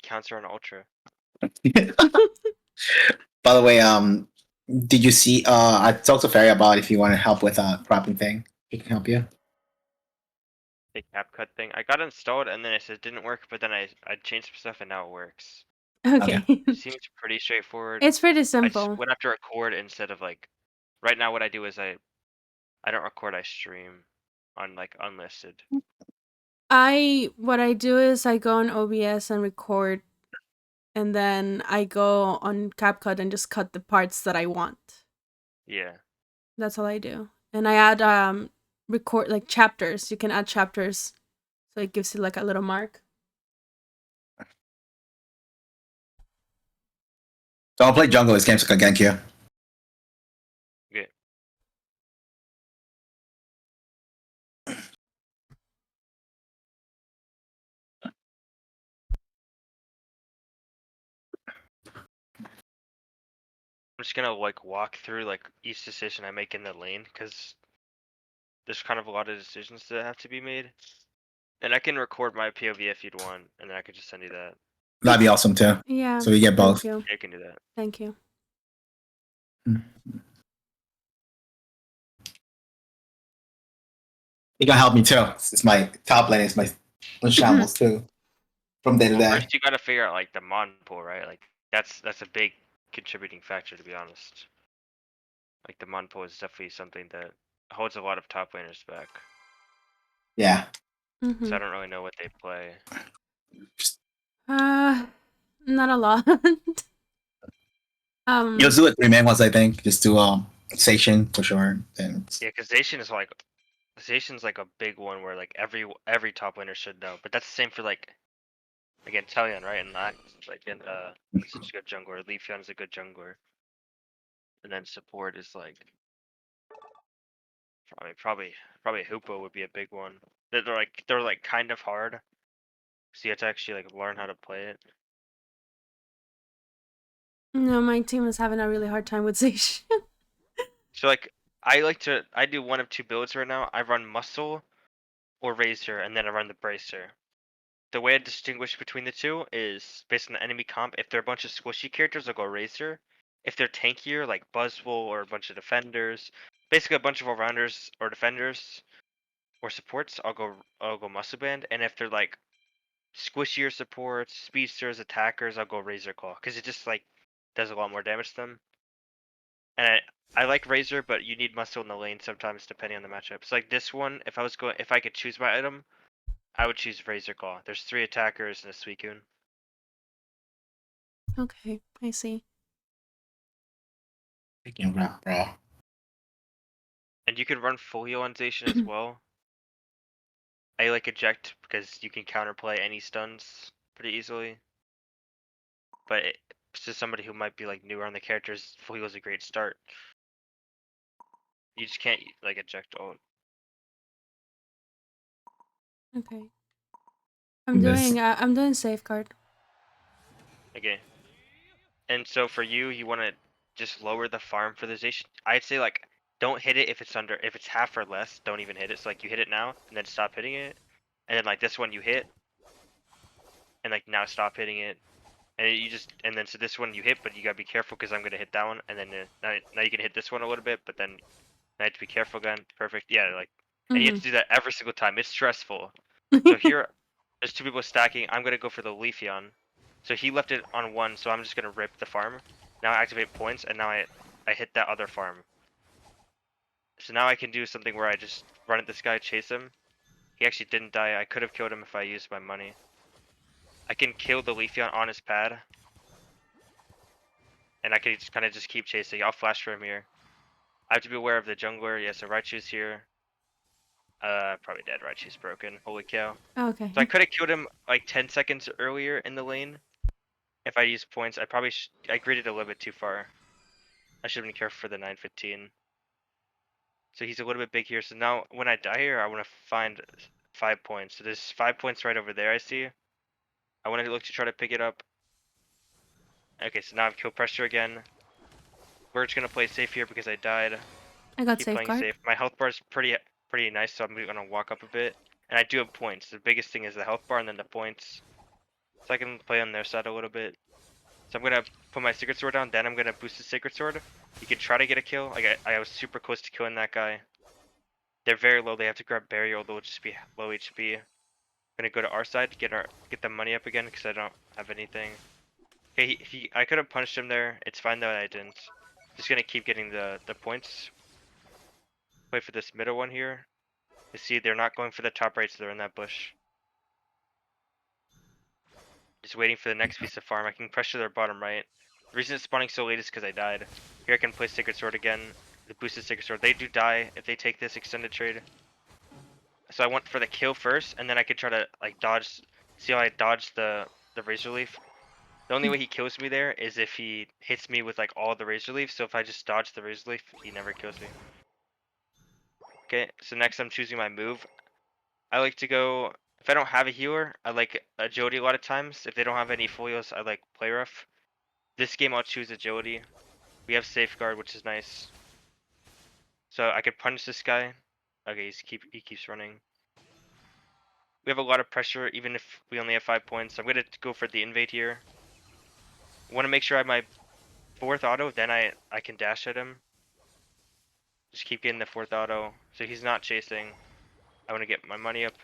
counter on Ultra. By the way, did you see? I talked to Ferry about if you want to help with a cropping thing. He can help you. The CapCut thing. I got it installed and then it said it didn't work, but then I changed some stuff and now it works. Okay. It seems pretty straightforward. It's pretty I just simple. went after record instead of like. Right now, what I do is I don't record. I stream on like unlisted. What I do is I go on OBS and record, and then I go on CapCut and just cut the parts that I want. Yeah. That's all I do. And I add record like chapters. You can add chapters, so it gives you like a little mark. So I'll play jungle. This game's like a Genki. Okay. I'm just gonna like walk through like each decision I make in the lane because there's kind of a lot of decisions that have to be made. And I can record my POV if you'd want, and then I could just send you that. That'd be awesome too. Yeah. So we get both. Thank you. Yeah, I can do that. Thank you. You can help me too. It's my top lane. It's my shambles too. From day to day. First, you gotta figure out like the mon pool, right? Like that's a big contributing factor, to be honest. Like the mon pool is definitely something that holds a lot of top laners back. Yeah. Mm-hmm. So I don't really know what they play. Not a lot. You'll do it 3-man ones, I think. Just do Station for sure. And Yeah, because Zacian's like a big one where like every top laner should know. But that's the same for like again Talion, right? And not like in such a good jungler. Leafeon is a good jungler. And then support is like probably Hoopo would be a big one. They're like kind of hard. So you have to actually like learn how to play it. No, my team is having a really hard time with Zacian. So like I do one of two builds right now. I run Muscle or Razor, and then I run the Bracer. The way I distinguish between the two is based on the enemy comp. If they're a bunch of squishy characters, I'll go Razor. If they're tankier, like Buzzwole or a bunch of defenders, basically a bunch of all-rounders or defenders or supports, I'll go Muscle Band. And if they're like squishier supports, speedsters, attackers, I'll go Razor Claw because it just like does a lot more damage to them. And I like Razor, but you need Muscle in the lane sometimes depending on the matchup. So like this one, if I could choose my item, I would choose Razor Claw. There's 3 attackers and a Suicune. Okay, I see. bro. And you can run Folio on Zacian as well. I like eject because you can counterplay any stuns pretty easily. But to somebody who might be like newer on the characters, Folio is a great start. You just can't like eject ult. Okay. I'm doing safeguard. Okay. And so for you, you want to just lower the farm for the Zacian. I'd say like don't hit it if it's half or less. Don't even hit it. So like you hit it now and then stop hitting it, and then like this one you hit, and like now stop hitting it, and then so this one you hit, but you gotta be careful because I'm gonna hit that one, and then now you can hit this one a little bit, but then I have to be careful again. Perfect. Yeah, like and you have to do that every single time. It's stressful. So here, there's 2 people stacking. I'm gonna go for the Leafeon. So he left it on 1, so I'm just gonna rip the farm. Now I activate points, and now I hit that other farm. So now I can do something where I just run at this guy, chase him. He actually didn't die. I could have killed him if I used my money. I can kill the Leafeon on his pad. And I can just kind of just keep chasing. I'll flash for him here. I have to be aware of the jungler. Yeah, so Raichu's here. Probably dead. Raichu's broken. Holy cow. Okay. So I could have killed him like 10 seconds earlier in the lane. If I used points, I greeted a little bit too far. I should have been careful for the 915. So he's a little bit big here. So now when I die here, I want to find 5 points. So there's 5 points right over there, I see. I want to look to try to pick it up. Okay, so now I've kill pressure again. We're just going to play safe here because I died. I got Keep playing safeguard. safe. My health bar is pretty nice, so I'm going to walk up a bit. And I do have points. The biggest thing is the health bar and then the points. so I can play on their side a little bit. So I'm gonna put my Sacred Sword down, then I'm gonna boost the Sacred Sword. You can try to get a kill. Like I was super close to killing that guy. They're very low. They have to grab barrier, although it's just be low HP. Gonna go to our side to get the money up again because I don't have anything. Okay, I could have punched him there. It's fine though I didn't. Just gonna keep getting the points. Wait for this middle one here. You see, they're not going for the top right, so they're in that bush. Just waiting for the next piece of farm. I can pressure their bottom right. The reason it's spawning so late is because I died. Here I can play Sacred Sword again. The boosted Sacred Sword. They do die if they take this extended trade. So I went for the kill first, and then I could try to like dodge. See how I dodged the Razor Leaf? The only way he kills me there is if he hits me with like all the Razor Leaf. So if I just dodge the Razor Leaf, he never kills me. Okay, so next I'm choosing my move. I like to go, if I don't have a healer, I like agility a lot of times. If they don't have any folios, I like play rough. This game I'll choose agility. We have safeguard, which is nice. So I could punish this guy. Okay, he keeps running. We have a lot of pressure, even if we only have 5 points. I'm gonna go for the invade here. Want to make sure I have my 4th auto, then I can dash at him. Just keep getting the 4th auto, so he's not chasing. I want to get my money up.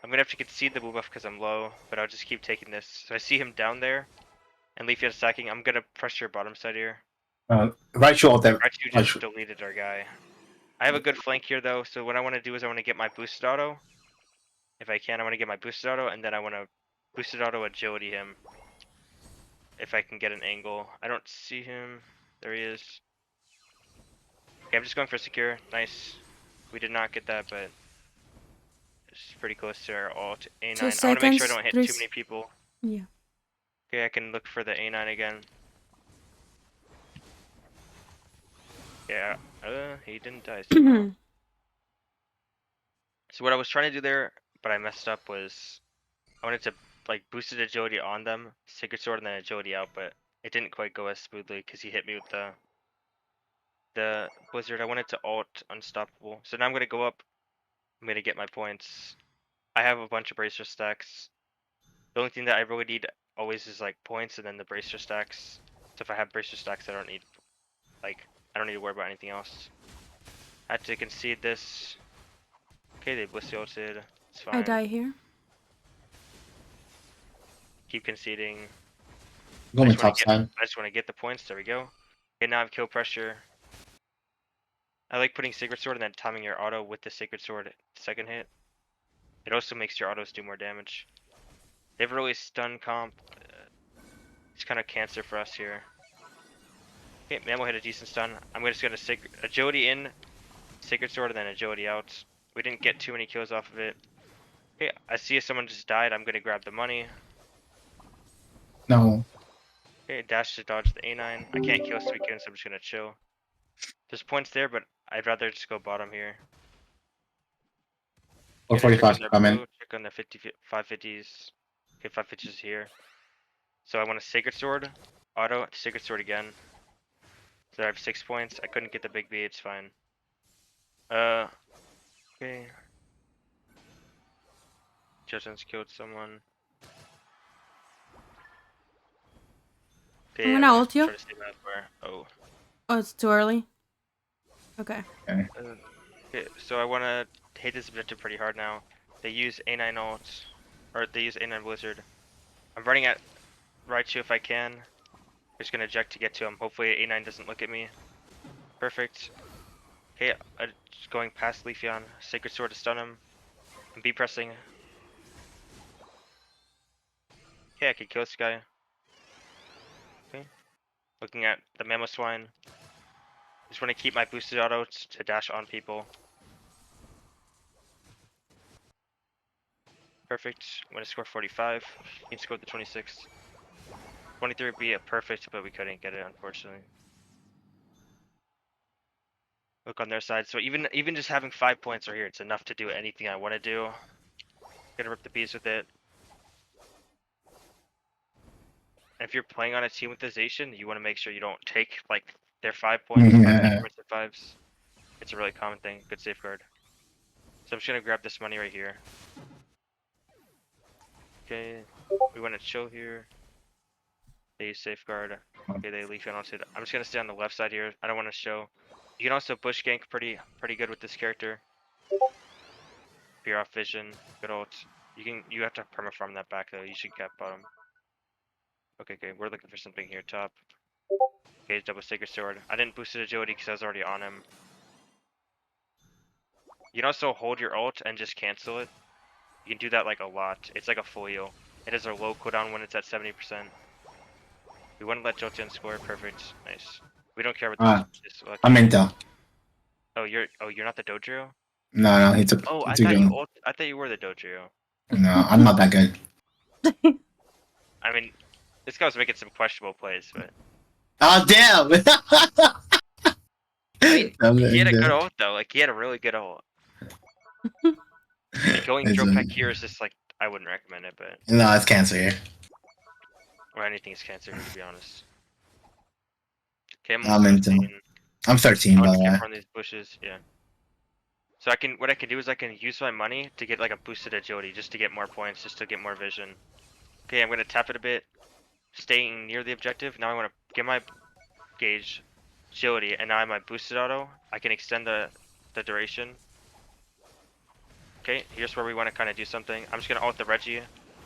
I'm gonna have to concede the blue buff because I'm low, but I'll just keep taking this. So I see him down there, and Leafy is stacking. I'm gonna pressure bottom side here. Right shoulder. That Raichu just deleted our guy. I have a good flank here though, so what I want to do is I want to get my boosted auto. If I can, I want to get my boosted auto, and then I want to boosted auto agility him. If I can get an angle. I don't see him. There he is. Okay, I'm just going for secure. Nice. We did not get that, but it's pretty close to our ult. A9. 2 I want to make sure I seconds. don't hit 3. too many people. Yeah. Okay, I can look for the A9 again. Yeah, he didn't die somehow. So what I was trying to do there, but I messed up, was I wanted to like boosted agility on them, Sacred Sword, and then agility out, but it didn't quite go as smoothly because he hit me with the Blizzard. I wanted to ult Unstoppable. So now I'm gonna go up. I'm gonna get my points. I have a bunch of bracer stacks. The only thing that I really need always is like points and then the bracer stacks. So if I have bracer stacks, I don't need to worry about anything else. I had to concede this. Okay, they Blissey ulted. It's fine. I die here. Keep conceding. going top side. I just want to get the points. There we go. Okay, now I have kill pressure. I like putting Sacred Sword and then timing your auto with the Sacred Sword second hit. It also makes your autos do more damage. They have a really stun comp. It's kind of cancer for us here. Okay, Mammo hit a decent stun. I'm just gonna agility in, Sacred Sword, and then agility out. We didn't get too many kills off of it. Okay, I see if someone just died. I'm gonna grab the money. No. Okay, dash to dodge the A9. I can't kill Suicune, so I'm just gonna chill. There's points there, but I'd rather just go bottom here. Or Okay, 45 coming. check on the 550s. Okay, 550s is here. So I want a Sacred Sword, auto, Sacred Sword again. So I have 6 points. I couldn't get the big B, it's fine. Okay. Justin's killed someone. Okay, I'm gonna ult you. try to stay back where. Oh. Oh, it's too early. Okay. Okay, so I want to hit this objective pretty hard now. They use A9 ult, or they use A9 Blizzard. I'm running at Raichu if I can. Just gonna eject to get to him. Hopefully A9 doesn't look at me. Perfect. Okay, just going past Leafeon. Sacred Sword to stun him. And B pressing. Okay, I can kill this guy. Okay. Looking at the Mamoswine. Just want to keep my boosted auto to dash on people. Perfect. I'm gonna score 45. He scored the 26. 23 would be a perfect, but we couldn't get it, unfortunately. Look on their side. So even just having 5 points right here, it's enough to do anything I want to do. Gonna rip the bees with it. And if you're playing on a team with Zation, you want to make sure you don't take like their 5 points with their 5s. It's a really common thing. Good safeguard. So I'm just gonna grab this money right here. Okay. We want to chill here. They use safeguard. Okay, they leaf on to. I'm just gonna stay on the left side here. I don't want to show. You can also bush gank pretty good with this character. Fear off vision. Good ult. You have to permafarm that back though. You should get bottom. Okay, we're looking for something here top. Okay, double sacred sword. I didn't boost his agility because I was already on him. You can also hold your ult and just cancel it. You can do that like a lot. It's like a full heal. It has a low cooldown when it's at 70%. We want to let Jolteon score. Perfect. Nice. We don't care about this. I'm in though. Oh, you're not the Dojiro? No, he took. Oh, He I took thought you. I thought you were the Dojiro. No, I'm not that good. I mean, this guy was making some questionable plays, but Oh damn! I mean, he had a good ult though. Like he had a really good ult. And going drill pack here is just like I wouldn't recommend it, but No, it's cancer here. or anything is cancer here to be honest. Okay, I'm I'm almost into. 17. I'm 13 I by want the to get way. from these bushes, yeah. So what I can do is I can use my money to get like a boosted agility, just to get more points, just to get more vision. Okay, I'm gonna tap it a bit, staying near the objective. Now I want to get my gauge, agility, and now I have my boosted auto. I can extend the duration. Okay, here's where we want to kind of do something. I'm just gonna ult the Reggie.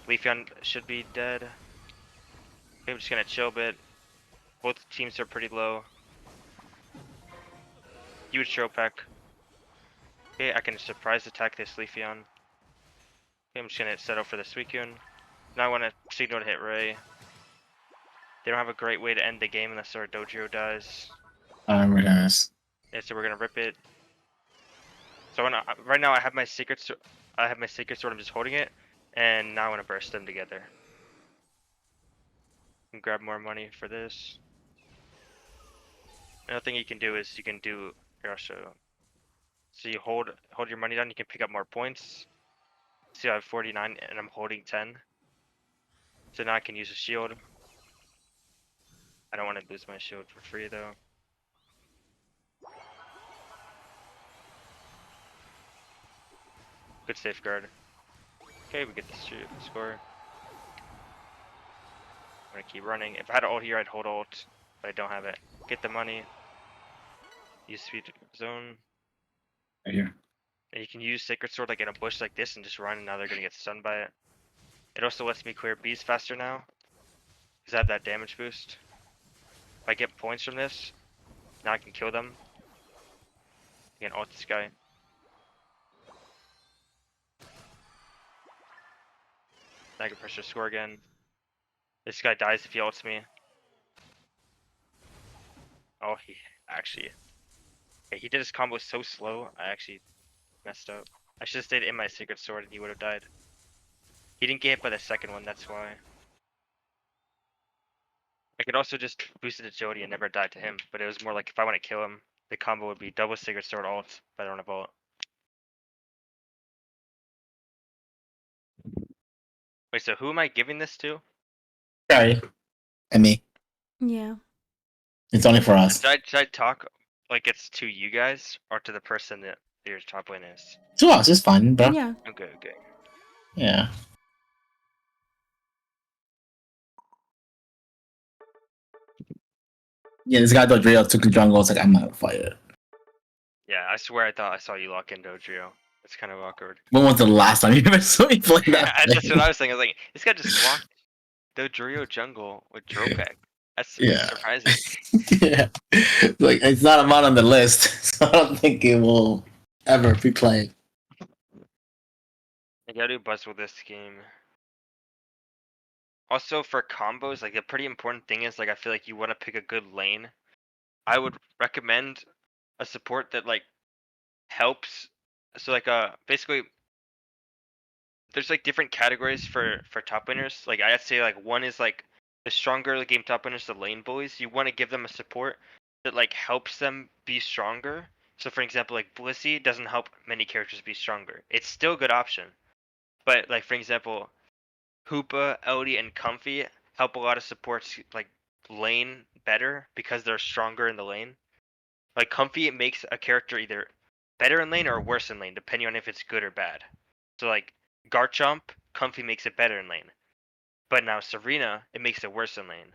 Leafeon should be dead. Okay, I'm just gonna chill a bit. Both teams are pretty low. Huge drill pack. Okay, I can surprise attack this Leafeon. Okay, I'm just gonna settle for the Suicune. Now I want to signal to hit Ray. They don't have a great way to end the game unless our Dojiro dies. We're doing this. Yeah, so we're gonna rip it. So right now I have my secret sword. I'm just holding it, and now I want to burst them together. And grab more money for this. Another thing you can do is here I'll show you. So you hold your money down. You can pick up more points. See, I have 49 and I'm holding 10. So now I can use a shield. I don't want to lose my shield for free though. Good safeguard. Okay, we get the score. I'm gonna keep running. If I had ult here, I'd hold ult, but I don't have it. Get the money. Use speed zone. Right here. And you can use Sacred Sword like in a bush like this and just run, and now they're gonna get stunned by it. It also lets me clear bees faster now, because I have that damage boost. If I get points from this, now I can kill them. I can ult this guy. Now I can pressure score again. This guy dies if he ults me. Oh, he actually... Yeah, he did his combo so slow, I actually messed up. I should have stayed in my Sacred Sword and he would have died. He didn't get hit by the second one, that's why. I could also just boost it to Jody and never die to him, but it was more like if I want to kill him, the combo would be double Sacred Sword ult, but I don't have ult. Wait, so who am I giving this to? Sorry. And me. Yeah. It's only for us. Should I talk like it's to you guys or to the person that your top lane is? To us, it's fine, bro. Yeah. Okay. Yeah. Yeah, this guy Dodrio took the jungle. It's like, I'm not fighting. Yeah, I swear I thought I saw you lock in Dojiro. It's kind of awkward. When was the last time you ever saw me play that? That's what I was thinking. I was like, this guy just walked Dojiro jungle with Dropek. That's surprising. Yeah. Like, it's not a mod on the list, so I don't think it will ever be played. I gotta do buzz with this game. Also, for combos, like a pretty important thing is like I feel like you want to pick a good lane. I would recommend a support that like helps. So like basically there's like different categories for top winners. Like I'd say like one is like the stronger the game top winners, the lane bullies. You want to give them a support that like helps them be stronger. So for example, like Blissey doesn't help many characters be stronger. It's still a good option, but like for example, Hoopa, Elodie, and Comfy help a lot of supports like lane better because they're stronger in the lane. Like Comfy makes a character either better in lane or worse in lane, depending on if it's good or bad. So like Garchomp, Comfy makes it better in lane. But now Serena, it makes it worse in lane.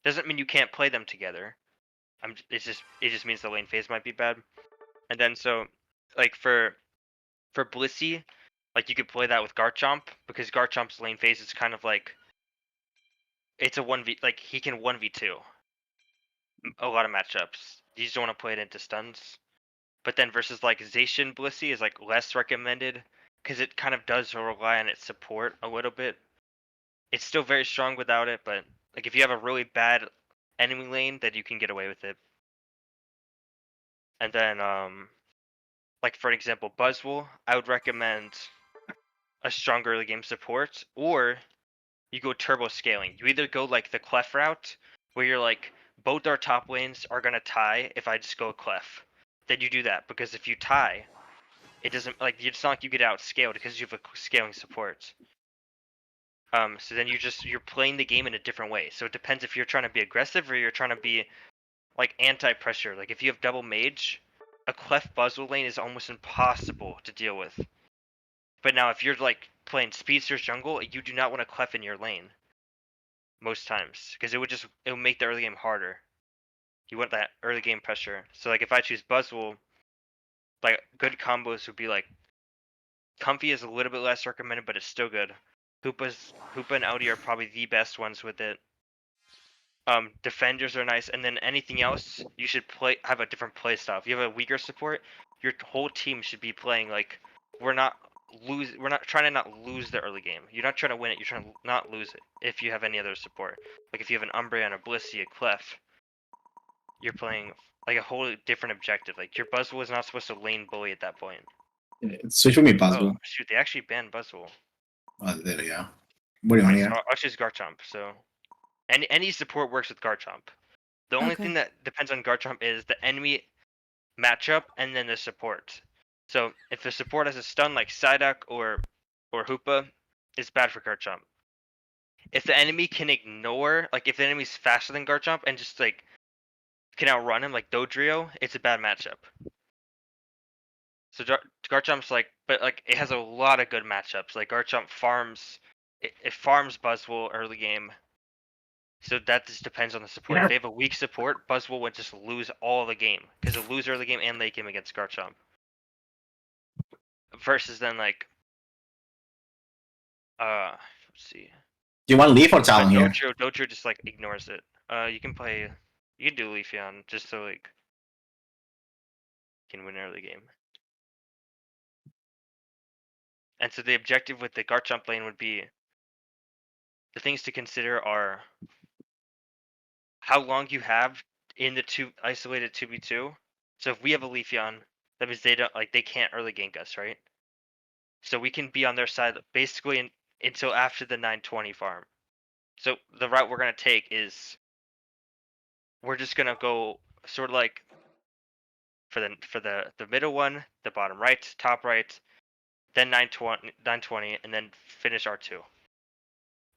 Doesn't mean you can't play them together. It just means the lane phase might be bad. And then so, like for Blissey, like you could play that with Garchomp because Garchomp's lane phase is kind of like it's a 1v, like he can 1v2 a lot of matchups. You just don't want to play it into stuns. But then versus like Zacian Blissey is like less recommended because it kind of does rely on its support a little bit. It's still very strong without it, but like if you have a really bad enemy lane, then you can get away with it. And then like for example, Buzzwole, I would recommend a stronger early game support, or you go turbo scaling. You either go like the Clef route, where you're like both our top lanes are gonna tie if I just go Clef. Then you do that because if you tie, it doesn't like it's not like you get out scaled because you have a scaling support. So then you're playing the game in a different way. So it depends if you're trying to be aggressive or you're trying to be like anti-pressure. Like if you have double mage, a Clef Buzzle lane is almost impossible to deal with. But now if you're like playing speedsters jungle, you do not want a Clef in your lane most times because it would make the early game harder. You want that early game pressure. So like if I choose Buzzwole, like good combos would be like Comfy is a little bit less recommended, but it's still good. Hoopa and Audi are probably the best ones with it. Defenders are nice, and then anything else you should have a different play style. If you have a weaker support, your whole team should be playing like we're not trying to not lose the early game. You're not trying to win it, you're trying to not lose it if you have any other support. Like if you have an Umbreon, a Blissey, a Clef, you're playing like a whole different objective. Like your Buzzwole is not supposed to lane bully at that point. Switch with me, Oh Buzzwole. shoot, they actually banned Buzzwole. Oh, there we go. What do you want Alright, to so get? I'll choose Garchomp. So any support works with Garchomp. The only Okay. thing that depends on Garchomp is the enemy matchup and then the support. So if the support has a stun like Psyduck or Hoopa, it's bad for Garchomp. If the enemy can ignore, like if the enemy's faster than Garchomp and just like can outrun him like Dodrio, it's a bad matchup. So Garchomp's like, but like it has a lot of good matchups. Like Garchomp farms, it farms Buzzwole early game. So that just depends on the support. If they have a weak support, Buzzwole would just lose all the game because it'll lose early game and late game against Garchomp. Versus then like, let's see. Do you want Leaf or Talon here? Dodrio just like ignores it. You can do Leafeon just so like you can win early game. And so the objective with the Garchomp lane would be the things to consider are how long you have in the two isolated 2v2. So if we have a Leafeon, that means they can't early gank us, right? So we can be on their side basically until after the 920 farm. So the route we're gonna take is we're just gonna go sort of like for the middle one, the bottom right, top right, then 920, and then finish R2.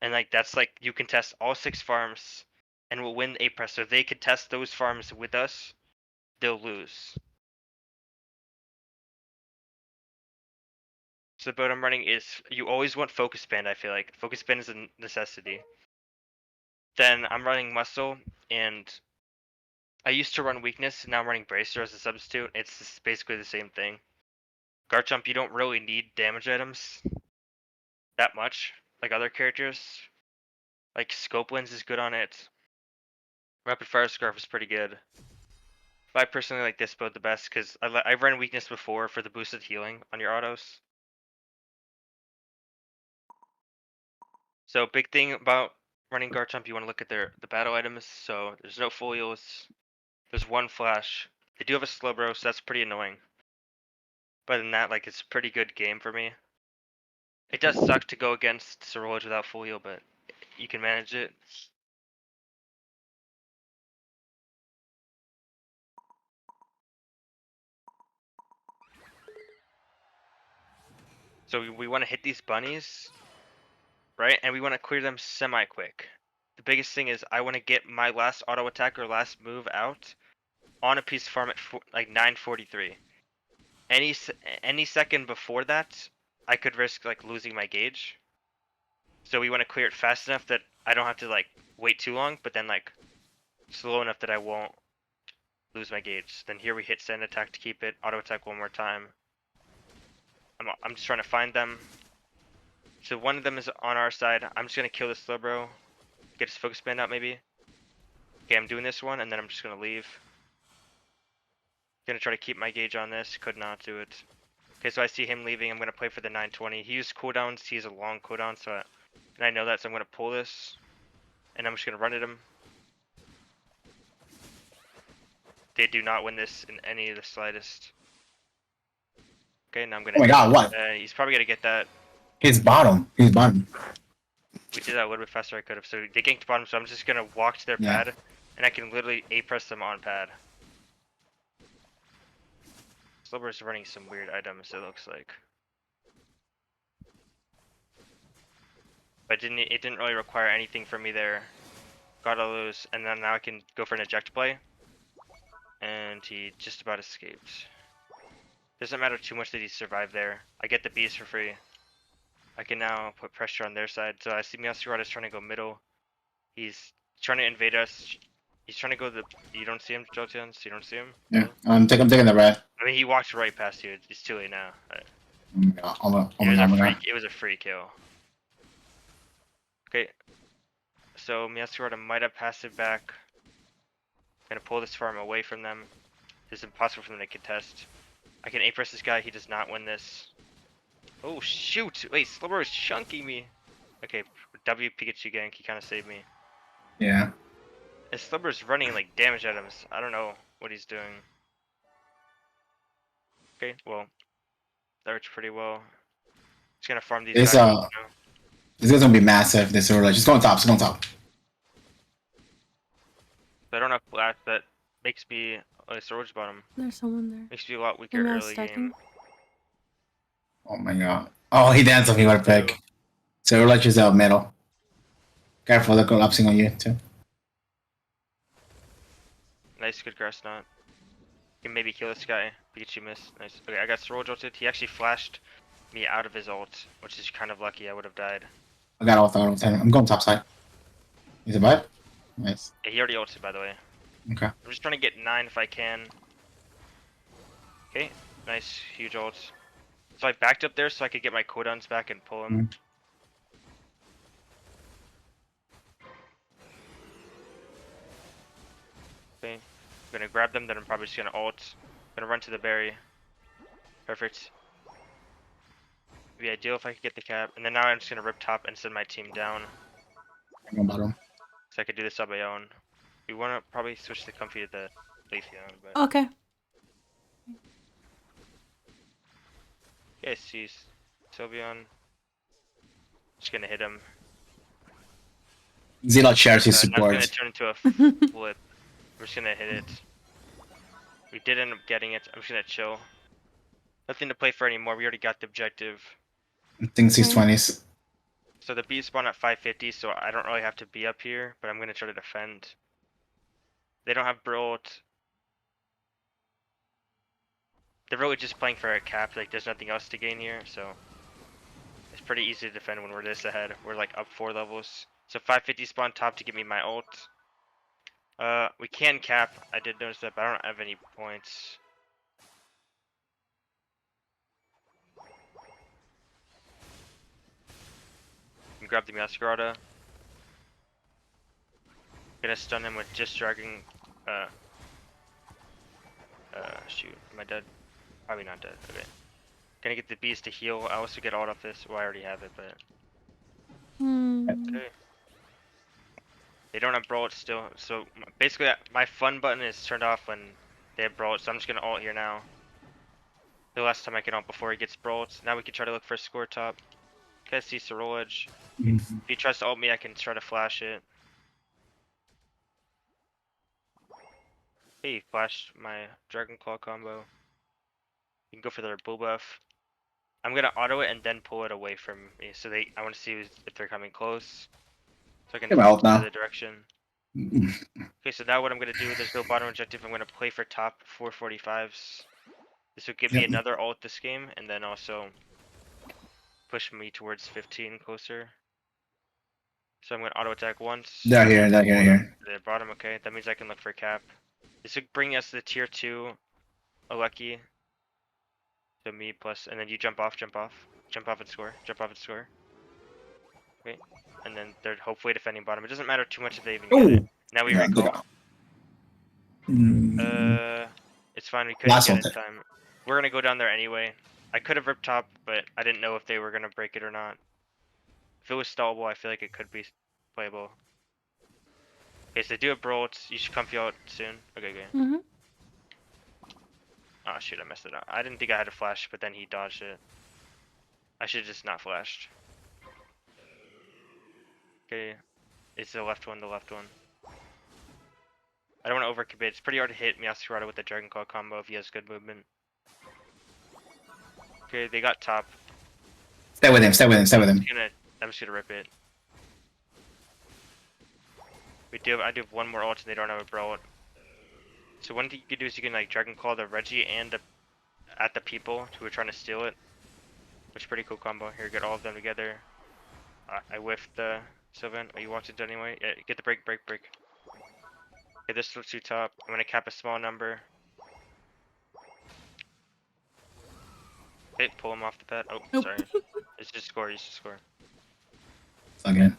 And like that's like you can test all 6 farms, and we'll win the A press. So if they could test those farms with us, they'll lose. So the build I'm running is you always want focus band. I feel like focus band is a necessity. Then I'm running muscle, and I used to run weakness. Now I'm running bracer as a substitute. It's just basically the same thing. Garchomp, you don't really need damage items that much, like other characters. Like Scope Lens is good on it. Rapid Fire Scarf is pretty good. But I personally like this build the best because I've run weakness before for the boosted healing on your autos. So big thing about running Garchomp, you want to look at the battle items. So there's no folios. There's one flash. They do have a Slowbro, so that's pretty annoying. But other than that, like it's a pretty good game for me. It does suck to go against Cerulege without folio, but you can manage it. So we want to hit these bunnies, right? And we want to clear them semi-quick. The biggest thing is I want to get my last auto attack or last move out on a piece of farm at like 943. Any second before that, I could risk like losing my gauge. So we want to clear it fast enough that I don't have to like wait too long, but then like slow enough that I won't lose my gauge. Then here we hit send attack to keep it, auto attack one more time. I'm just trying to find them. So one of them is on our side. I'm just gonna kill this Slowbro. Get his focus band out maybe. Okay, I'm doing this one and then I'm just gonna leave. Gonna try to keep my gauge on this. Could not do it. Okay, so I see him leaving. I'm gonna play for the 920. He used cooldowns. He has a long cooldown, and I know that, so I'm gonna pull this, and I'm just gonna run at him. They do not win this in any of the slightest. Okay, now I'm gonna. Oh my god, what? He's probably gonna get that. He's bottom. He's bottom. We did that a little bit faster. I could have. So they ganked bottom. So I'm just gonna walk to their Yeah. pad, and I can literally A press them on pad. Slowbro's running some weird items. It looks like. But it didn't really require anything from me there. Got all those, and then now I can go for an eject play. And he just about escaped. Doesn't matter too much that he survived there. I get the beast for free. I can now put pressure on their side. So I see Meowscarada is trying to go middle. He's trying to invade us. He's trying to go the. You don't see him, Jolteons? You don't see him? Yeah. I'm taking the red. I mean, he walked right past you. It's too late now. It was a free kill. Okay. So Meowscarada might have passed it back. Gonna pull this farm away from them. It's impossible for them to contest. I can A-press this guy. He does not win this. Oh shoot! Wait, Slowbro is chunking me. Okay, W Pikachu gank. He kind of saved me. Yeah. And Slowbro's running like damage items. I don't know what he's doing. Okay, well, that works pretty well. He's gonna farm these It's guys. this is gonna be massive. This or like just go on top. Just go on top. So I don't have blast. That makes me. Oh, Surge bottom. There's someone there. Makes me a lot weaker Am I early stacking? game. Oh my god. Oh, he danced on me. What a pick. So like just out middle. Careful, they're collapsing on you too. Nice, good grass knot. Can maybe kill this guy. Pikachu missed. Nice. Okay, I got Surge ulted. He actually flashed me out of his ult, which is kind of lucky. I would have died. I got all thought of time. I'm going top side. Is it bad? Nice. Yeah, he already ulted, by the way. Okay. I'm just trying to get 9 if I can. Okay, nice, huge ult. So I backed up there so I could get my cooldowns back and pull him. Okay, I'm gonna grab them, then I'm probably just gonna ult. Gonna run to the berry. Perfect. It'd be ideal if I could get the cap. And then now I'm just gonna rip top and send my team down. I'm going bottom. So I could do this on my own. We wanna probably switch the comfy to the Leafeon, but... Okay. Yeah, see Sylveon. Just gonna hit him. Zelot shares his Now support. it's gonna turn into a flip. I'm just gonna hit it. We did end up getting it. I'm just gonna chill. Nothing to play for anymore. We already got the objective. I think 620s. So the bees spawn at 550, so I don't really have to be up here, but I'm gonna try to defend. They don't have Brolt. They're really just playing for a cap. Like there's nothing else to gain here, so it's pretty easy to defend when we're this ahead. We're like up 4 levels. So 550 spawn top to give me my ult. We can cap. I did notice that, but I don't have any points. Can grab the Masquerada. Gonna stun him with just dragging. Shoot, am I dead? Probably not dead. Okay. Gonna get the beast to heal. I also get ult off this. Well, I already have it, but okay. They don't have Brawl still, so basically my fun button is turned off when they have Brawl, so I'm just gonna ult here now. The last time I can ult before he gets Brawl. Now we can try to look for a score top. Okay, I see Sorol Edge. If he tries to ult me, I can try to flash it. Hey, he flashed my Dragon Claw combo. You can go for their bull buff. I'm gonna auto it and then pull it away from me, so I want to see if they're coming close. So I can Get my ult now. the direction. Okay, so now what I'm gonna do, there's no bottom objective, I'm gonna play for top 445s. This will give me another ult this game, and then also push me towards 15 closer. So I'm gonna auto attack once. They're here. They're here. They're bottom. Okay, that means I can look for cap. This would bring us to tier 2, Aleki. So me plus, and then you jump off and score. Okay, and then they're hopefully defending bottom. It doesn't matter too much if they even get it. Now we Yeah, recall. It's fine. We couldn't Last get one. it in time. We're gonna go down there anyway. I could have ripped top, but I didn't know if they were gonna break it or not. If it was stallable, I feel like it could be playable. Okay, so they do have brawl. You should comfy out soon. Okay, okay. Mm-hmm. Oh shoot, I messed it up. I didn't think I had a flash, but then he dodged it. I should have just not flashed. Okay, it's the left one, I don't want to overcommit. It's pretty hard to hit Meowscarada with the Dragon Claw combo if he has good movement. Okay, they got top. Stay with him. I'm just gonna rip it. I do have one more ult and they don't have a brawl. So one thing you can do is you can like Dragon Claw the Reggie and at the people who are trying to steal it. Which is a pretty cool combo. Here, get all of them together. I whiffed the Sylvan. Oh, you walked into anyway? Yeah, get the break. Okay, this looks too top. I'm gonna cap a small number. Okay, pull him off the pad. Oh, Nope. sorry. It's just score, Again.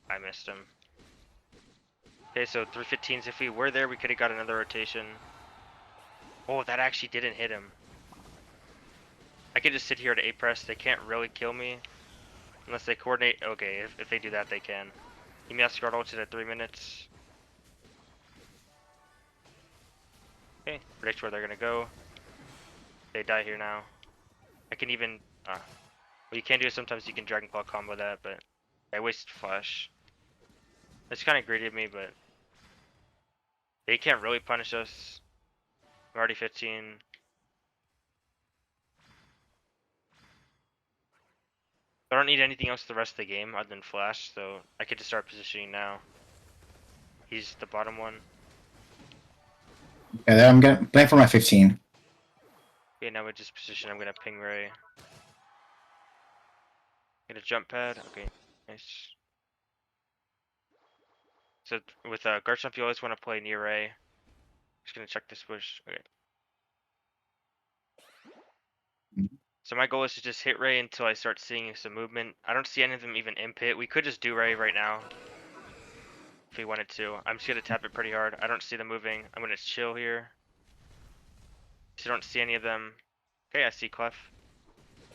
I missed him. Okay, so 315s. If we were there, we could have got another rotation. Oh, that actually didn't hit him. I could just sit here to A press. They can't really kill me. Unless they coordinate. Okay, if they do that, they can. He may have scored ulted at 3 minutes. Okay, predict where they're gonna go. They die here now. I can even. What you can do is sometimes you can Dragon Claw combo that, but I wasted flash. That's kind of greedy of me, but they can't really punish us. I'm already 15. I don't need anything else the rest of the game other than flash, so I could just start positioning now. He's the bottom one. Okay, there I'm going playing for my 15. Okay, now we just position. I'm gonna ping Ray. Get a jump pad. Okay, nice. So with Garchomp, you always want to play near Ray. Just gonna check this bush. Okay. So my goal is to just hit Ray until I start seeing some movement. I don't see any of them even imp hit. We could just do Ray right now. If we wanted to. I'm just gonna tap it pretty hard. I don't see them moving. I'm gonna chill here. So I don't see any of them. Okay, I see Clef.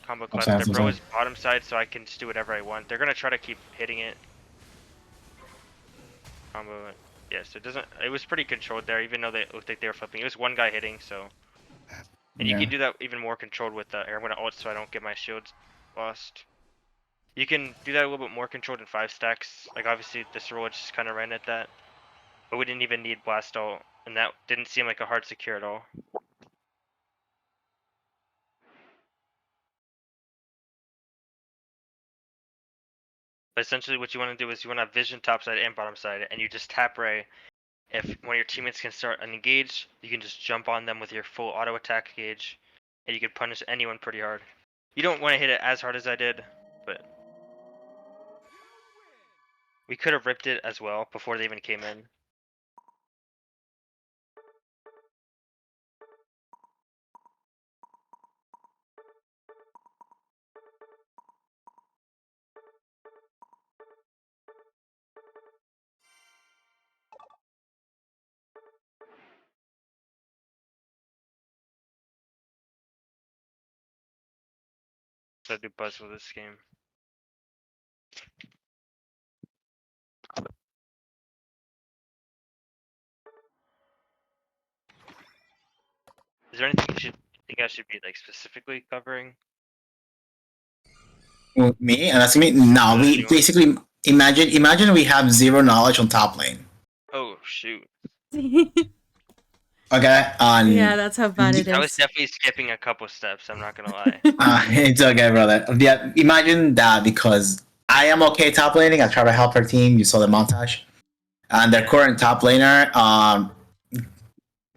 Combo Clef. Their bro is bottom side, so I can just do whatever I want. They're gonna try to keep hitting it. Combo. Yes, it doesn't. It was pretty controlled there, even though they looked like they were flipping. It was one guy hitting, so. And you can do that even more controlled with I'm gonna ult so I don't get my shields lost. You can do that a little bit more controlled in 5 stacks. Like obviously this roll just kind of ran at that. But we didn't even need blast ult, and that didn't seem like a hard secure at all. But essentially what you want to do is you want to have vision top side and bottom side, and you just tap Ray. If one of your teammates can start an engage, you can just jump on them with your full auto attack gauge, and you can punish anyone pretty hard. You don't want to hit it as hard as I did, but we could have ripped it as well before they even came in. So I do buzz with this game. Is there anything you think I should be like specifically covering? Me? And that's me? No, we basically imagine we have zero knowledge on top lane. Oh shoot. Okay. Yeah, that's how bad it is. I was definitely skipping a couple steps, I'm not gonna lie. It's okay, brother. Yeah, imagine that because I am okay top laning. I try to help her team. You saw the montage. And their current top laner,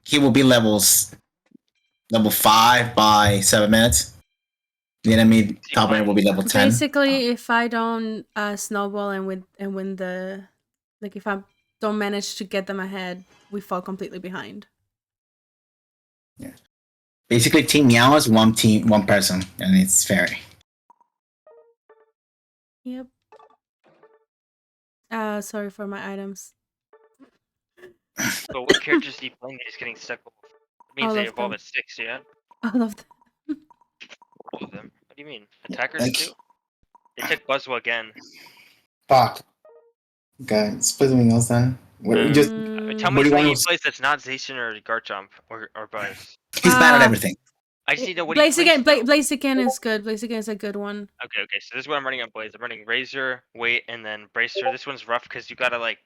he will be level 5 by 7 minutes. The enemy top lane will be level 10. Basically, if I don't snowball and win the, like, if I don't manage to get them ahead, we fall completely behind. Yeah. Basically, Team Meow is one person, and it's fairy. Yep. Sorry for my items. But what characters are you playing that he's getting stuck with? It means All they of evolve them. at 6, yeah? All of them. All of them. What do you mean? Attackers Like, too? They took Buzzwell again. fuck. Okay, split something else then. What, just Tell me what do you something he want? plays that's not Zacian or Garchomp or Buzz. He's bad at everything. I just need to know what he plays Blaziken, though. Blaziken is good. Blaziken is a good one. Okay, so this is what I'm running on Blaze. I'm running Razor, Weight, and then Bracer. This one's rough because you gotta like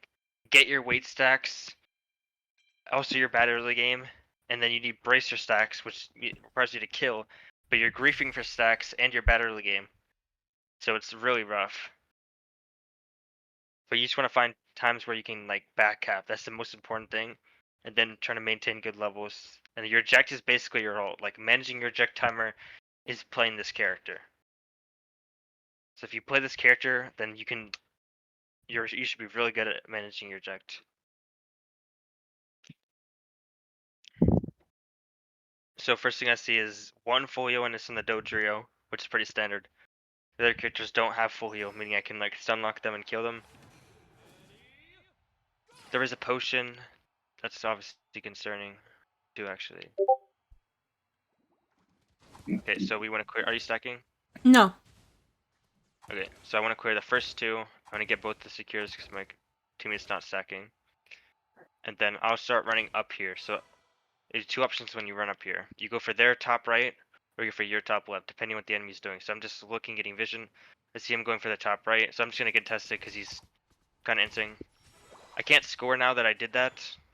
get your weight stacks, also your bad early game, and then you need Bracer stacks, which requires you to kill, but you're griefing for stacks and your bad early game. So it's really rough. But you just want to find times where you can like back cap. That's the most important thing, and then trying to maintain good levels. And your eject is basically your ult. Like managing your eject timer is playing this character. So if you play this character, then you should be really good at managing your eject. So first thing I see is one full heal and it's in the Dodrio, which is pretty standard. The other characters don't have full heal, meaning I can like stunlock them and kill them. There is a potion. That's obviously concerning too, actually. Okay, so we want to clear. Are you stacking? No. Okay, so I want to clear the first two. I want to get both the secures because my teammate's not stacking. And then I'll start running up here. So there's two options when you run up here. You go for their top right, or you go for your top left, depending on what the enemy's doing. So I'm just looking, getting vision. I see him going for the top right, so I'm just gonna get tested because he's kind of insane. I can't score now that I did that,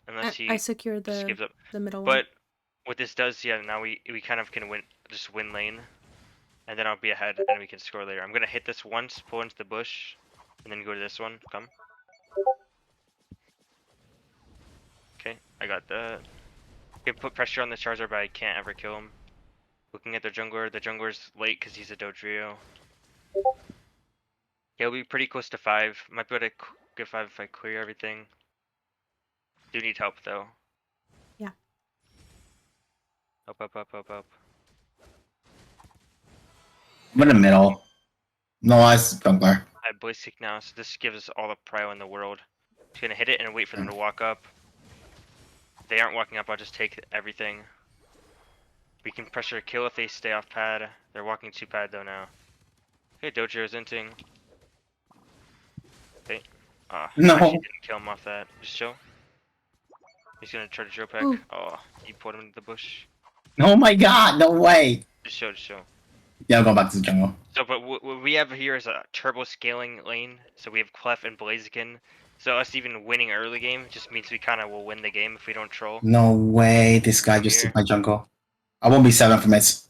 unless I he secured just gives up. the middle one. But what this does, yeah, now we kind of can win lane, and then I'll be ahead, and we can score later. I'm gonna hit this once, pull into the bush, and then go to this one. Come. Okay, I got that. Okay, put pressure on the Charizard, but I can't ever kill him. Looking at the jungler's late because he's a Dodrio. He'll be pretty close to 5. Might be able to get 5 if I clear everything. Do need help though. Yeah. Up. I'm in the middle. No, it's jungler. I have Blaze Kick now, so this gives us all the prio in the world. Just gonna hit it and wait for them to walk up. If they aren't walking up, I'll just take everything. We can pressure a kill if they stay off pad. They're walking 2 pad though now. Okay, Dodrio's inting. Okay. No. Actually didn't kill him off that. Just chill. He's gonna try to drill peck. Ooh. Oh, he put him into the bush. Oh my god, no way. Just chill. Yeah, I'll go back to the jungle. So, but what we have here is a turbo scaling lane. So we have Clef and Blaziken. So us even winning early game just means we kind of will win the game if we don't troll. No way, this guy From just here. took my jungle. I won't be 7 from it.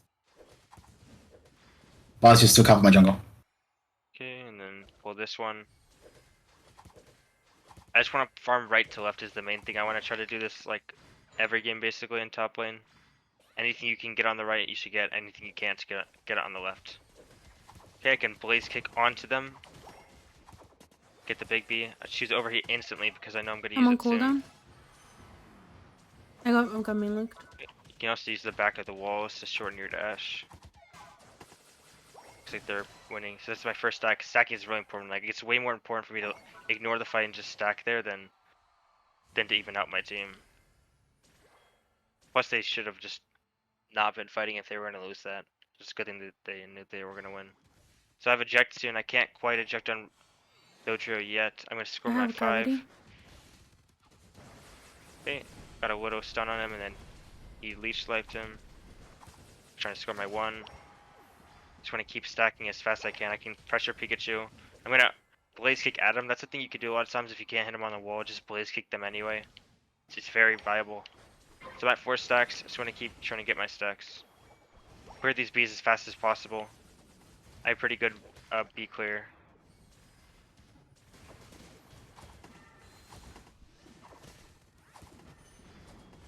Boss just took half of my jungle. Okay, and then pull this one. I just want to farm right to left is the main thing. I want to try to do this like every game basically in top lane. Anything you can get on the right, you should get. Anything you can't, get it on the left. Okay, I can Blaze Kick onto them. Get the big B. I choose overheat instantly because I know I'm going to I'm use on it soon. cooldown. I got main linked. You can also use the back of the walls to shorten your dash. Looks like they're winning. So this is my first stack. Stacking is really important. Like it's way more important for me to ignore the fight and just stack there than to even out my team. Plus they should have just not been fighting if they were gonna lose that. Just a good thing that they knew they were gonna win. So I have eject soon. I can't quite eject on Dodrio yet. I'm gonna score I my have 5. gravity. Okay, got a little stun on him and then he leech lifed him. Trying to score my 1. Just want to keep stacking as fast as I can. I can pressure Pikachu. I'm gonna Blaze Kick at him. That's the thing you could do a lot of times if you can't hit him on the wall. Just Blaze Kick them anyway. It's very viable. So I'm at 4 stacks. Just want to keep trying to get my stacks. Clear these bees as fast as possible. I have pretty good bee clear.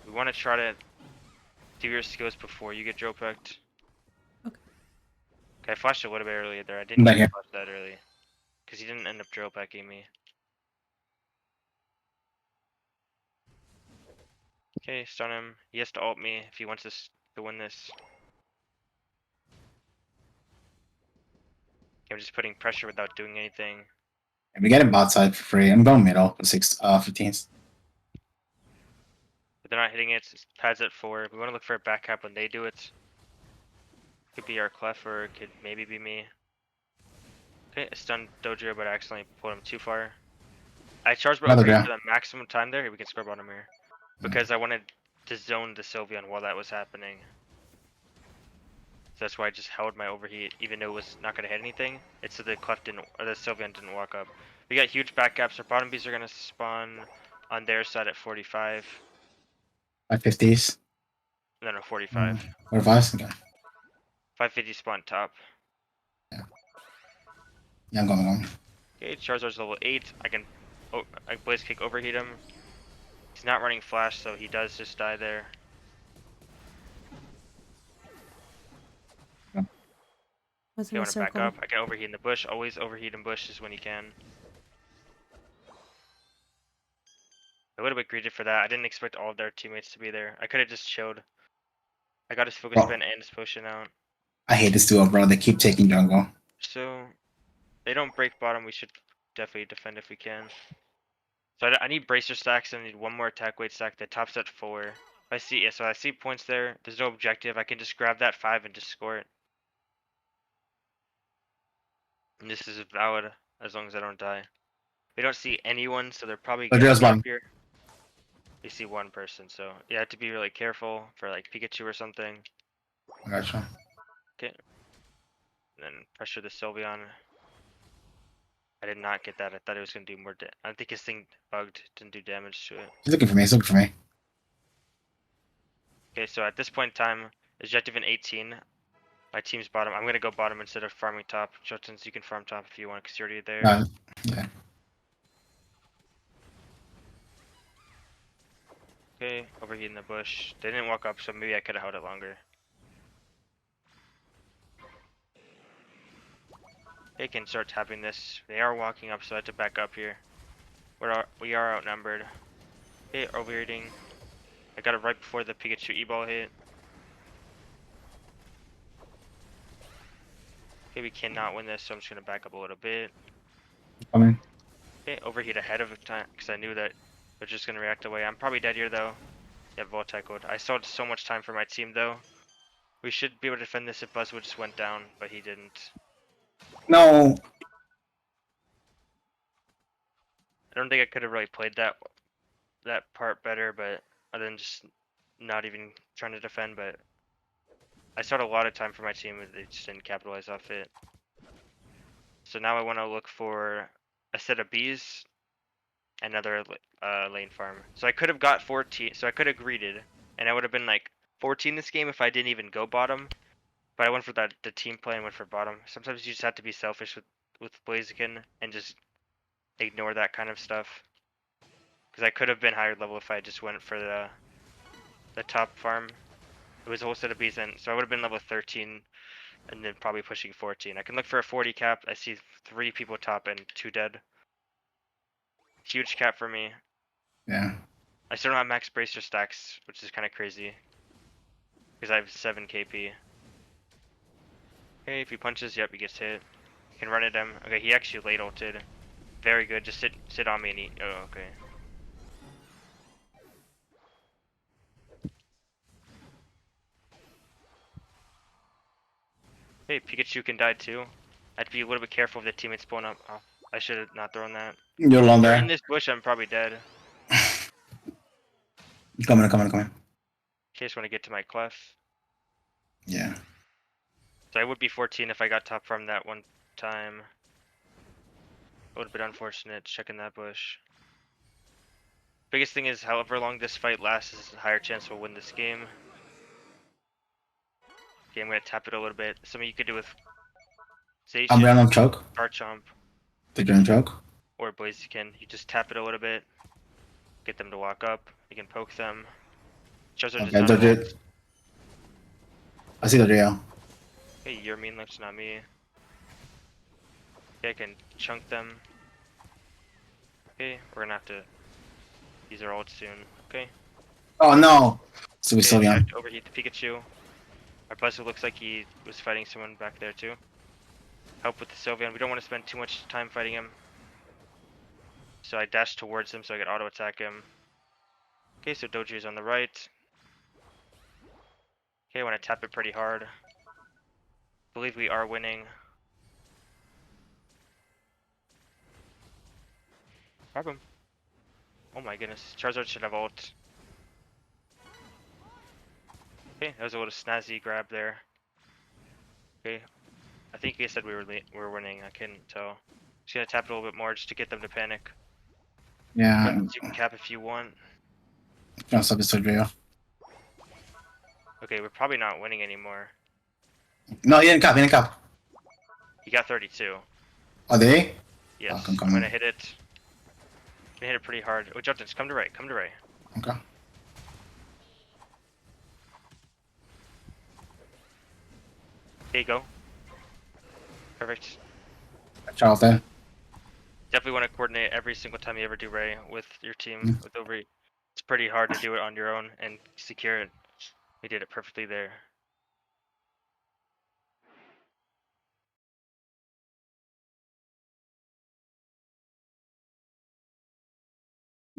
We want to try to do your skills before you get drill pecked. Okay. I flashed a little bit earlier there. I I'm didn't back need here. to flash that early. Because he didn't end up drill packing me. Okay, stun him. He has to ult me if he wants us to win this. Okay, I'm just putting pressure without doing anything. We get a bot side for free. I'm going middle for 15s. But they're not hitting it. It's pads at 4. We want to look for a back cap when they do it. Could be our clef or it could maybe be me. Okay, I stunned Dojo, but I accidentally pulled him too far. I charged my Another overheat guy. for the maximum time there. We can score bottom here. Because I wanted to zone the Sylveon while that was happening. So that's why I just held my overheat, even though it was not going to hit anything. It's so the clef didn't, or the Sylveon didn't walk up. We got huge back gaps. Our bottom bees are going to spawn on their side at 45. 550s. No, no, 45. 45s. Okay. 550 spawn top. Yeah, I'm going. Okay, Charizard's level 8. I Blaze Kick overheat him. He's not running flash, so he does just die there. What's Okay, I my want to back circle? up. I can overheat in the bush. Always overheat in bushes when you can. I would have been greeted for that. I didn't expect all of their teammates to be there. I could have just chilled. I got his focus Oh, spin and his potion out. I hate this duo, bro. They keep taking jungle. So, they don't break bottom. We should definitely defend if we can. So I need bracer stacks and I need one more attack weight stack that tops at 4. If I see, yeah, so I see points there. There's no objective. I can just grab that 5 and just score it. And this is valid as long as I don't die. We don't see anyone, so they're probably Oh, gonna there's be up one. here. We see one person, so you have to be really careful for like Pikachu or something. I gotcha. Okay. And then pressure the Sylveon. I did not get that. I thought it was gonna do more. I think his thing bugged, didn't do damage to it. He's looking for me. He's looking for me. Okay, so at this point in time, objective in 18. My team's bottom. I'm gonna go bottom instead of farming top. Jotens, you can farm top if you want, because you're already there. Yeah. Okay, overheat in the bush. They didn't walk up, so maybe I could have held it longer. They can start tapping this. They are walking up, so I have to back up here. We are outnumbered. Okay, overheating. I got it right before the Pikachu E-ball hit. Okay, we cannot win this, so I'm just gonna back up a little bit. Coming. Okay, overheat ahead of time, because I knew that they're just gonna react away. I'm probably dead here though. Yeah, Voltaicoed. I still had so much time for my team though. We should be able to defend this if Buzzwood just went down, but he didn't. No. I don't think I could have really played that part better, but other than just not even trying to defend, but I still had a lot of time for my team, and they just didn't capitalize off it. So now I want to look for a set of bees, another lane farm. So I could have got 14, so I could have greeted, and I would have been like 14 this game if I didn't even go bottom. But I went for the team play and went for bottom. Sometimes you just have to be selfish with Blaziken and just ignore that kind of stuff. Because I could have been higher level if I just went for the top farm. It was a whole set of bees, and so I would have been level 13 and then probably pushing 14. I can look for a 40 cap. I see 3 people top and 2 dead. Huge cap for me. Yeah. I still don't have max bracer stacks, which is kind of crazy. Because I have 7 KP. Okay, if he punches, yep, he gets hit. You can run at him. Okay, he actually late ulted. Very good. Just sit on me and eat. Oh, okay. Hey, Pikachu can die too. I have to be a little bit careful of the teammates pulling up. Oh, I should have not thrown that. You're alone If they're in there. this bush, I'm probably dead. Coming. Okay, just want to get to my clef. Yeah. So I would be 14 if I got top from that one time. It would have been unfortunate checking that bush. Biggest thing is, however long this fight lasts, is a higher chance we'll win this game. Okay, I'm gonna tap it a little bit. Something you could do with I'm Zacian, random choke. Garchomp, The green choke. or Blaziken. You just tap it a little bit, get them to walk up. You can poke them. Charizard does Okay, not dodge ult. it. I see the Rio. Okay, you're mean looks, not me. Okay, I can chunk them. Okay, we're gonna have to use our ults soon. Okay. Oh no! So we Okay, still we have young. to overheat the Pikachu. Our Buzzard looks like he was fighting someone back there too. Help with the Sylveon. We don't want to spend too much time fighting him. So I dash towards him so I can auto attack him. Okay, so Doji is on the right. Okay, I want to tap it pretty hard. Believe we are winning. Grab him. Oh my goodness. Charizard should have ult. Okay, that was a little snazzy grab there. Okay, I think he said we were winning. I couldn't tell. Just gonna tap it a little bit more just to get them to panic. Yeah, Yep, you can cap if you want. don't stop this Drill. Okay, we're probably not winning anymore. No, he didn't cap, he didn't cap. He got 32. Oh, they? Yes, Fuck, I'm I'm gonna coming. hit it. Gonna hit it pretty hard. Oh, Justin, come to right. Come to right. Okay. There you go. Perfect. Charlton. Definitely want to coordinate every single time you ever do Ray with your team. Mm. With over, it's pretty hard to do it on your own and secure it. We did it perfectly there.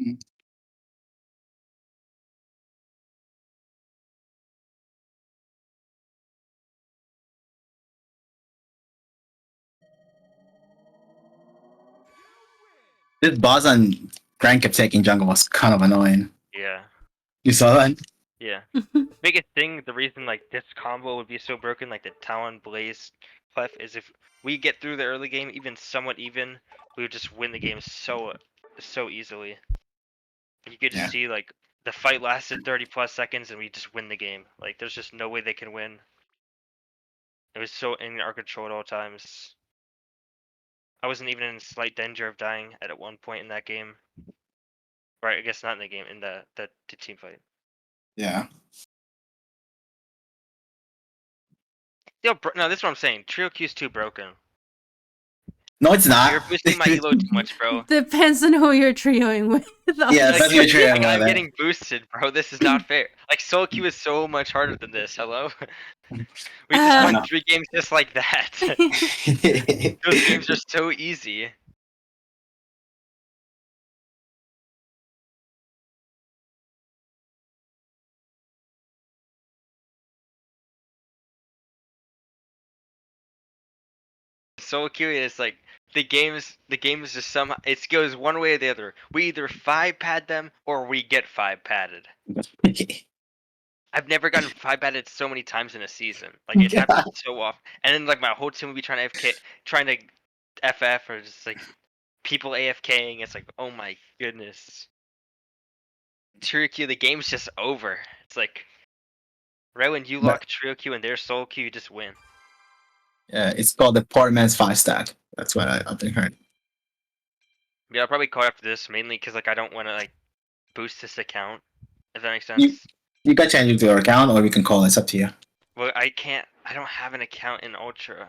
Mm. This boss on Grand kept taking jungle was kind of annoying. Yeah. You saw that? Yeah. Biggest thing, the reason like this combo would be so broken, like the Talon Blaze Clef, is if we get through the early game even somewhat even, we would just win the game so easily. You could just Yeah. see like the fight lasted 30 plus seconds and we just win the game. Like there's just no way they can win. It was so in our control at all times. I wasn't even in slight danger of dying at one point in that game. Right, I guess not in the game, in the team fight. Yeah. Yo, no, this is what I'm saying. Trio Q is too broken. No, it's not. You're boosting my elo too much, bro. Depends on who you're trioing with. Yeah, Like, that's your trade. like, I'm getting boosted, bro. This is not fair. Like Soul Q is so much harder than this. Hello? We just Uh, won 3 games just like that. Those games are so easy. So curious, like the game is just somehow it goes one way or the other. We either 5-pad them or we get 5-padded. I've never gotten 5-padded so many times in a season. Like it happens so often. And then like my whole team would be trying to AFK, trying to FF, or just like people AFKing. It's like, oh my goodness. Trio Q, the game's just over. It's like right when you lock Trio Q and their Soul Q, you just win. Yeah, it's called the poor man's 5-stack. That's what I've been heard. Yeah, I'll probably call after this mainly because like I don't want to like boost this account. If that makes You sense. you can change it to your account, or we can call. It's up to you. Well, I can't. I don't have an account in Ultra.